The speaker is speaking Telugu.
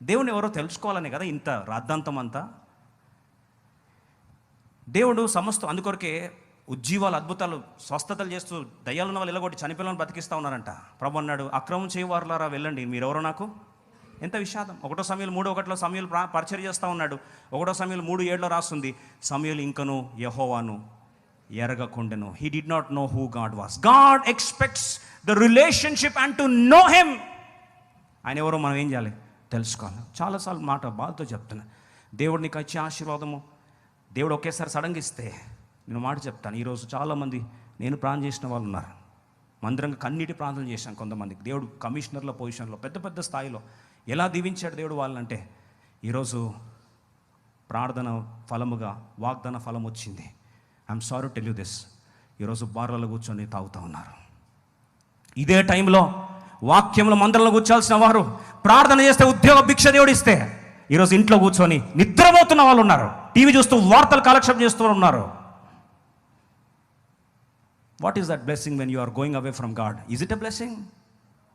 దేవుని ఎవరో తెలుసుకోవాలనే కదా ఇంత రాద్ధాంతం అంతా. దేవుడు సమస్తం అందుకొరకే ఉజ్జీవాలు, అద్భుతాలు, స్వస్థతలు చేస్తూ దయ్యాలున్న వాళ్ళు ఇలాగొట్టి చనిపోయిన బతికిస్తూ ఉన్నారంట. ప్రభు అన్నాడు, అక్రమం చేయవారులారా వెళ్ళండి, మీరెవరో నాకు. ఎంత విషాదం. 1 సమూయేలు 3:1 సమూయేలు పరిచర్య చేస్తూ ఉన్నాడు. 1 సమూయేలు 3:7 రాస్తుంది, సమూయేలు ఇంకను యెహోవాను ఎరగకుండెను. He did not know who God was. God expects the relationship and to know him. ఆయన ఎవరో మనం ఏం చేయాలి? తెలుసుకోవాలి. చాలాసార్లు మాట బాధతో చెప్తున్నా, దేవుడు నీకు ఇచ్చే ఆశీర్వాదము దేవుడు ఒకేసారి సడన్గా ఇస్తే, నేను మాట చెప్తాను, ఈరోజు చాలామంది నేను ప్రార్థన చేసిన వాళ్ళు ఉన్నారు. మందిరంగా కన్నీటి ప్రార్థన చేశాను కొంతమందికి. దేవుడు కమిషనర్ల పొజిషన్లో పెద్ద పెద్ద స్థాయిలో ఎలా దీవించాడు దేవుడు వాళ్ళంటే, ఈరోజు ప్రార్థన ఫలముగా వాగ్దాన ఫలం వచ్చింది. I'm sorry tell you this. ఈరోజు బార్లలో కూర్చొని తాగుతూ ఉన్నారు. ఇదే టైంలో వాక్యంలో మందిరంలో కూర్చోాల్సిన వారు ప్రార్థన చేస్తే ఉద్యోగ భిక్ష దేవుడు ఇస్తే, ఈరోజు ఇంట్లో కూర్చొని నిద్రపోతున్న వాళ్ళు ఉన్నారు. టీవీ చూస్తూ వార్తలు కాలక్షేపం చేస్తూ ఉన్నారు. What is that blessing when you are going away from God? Is it a blessing?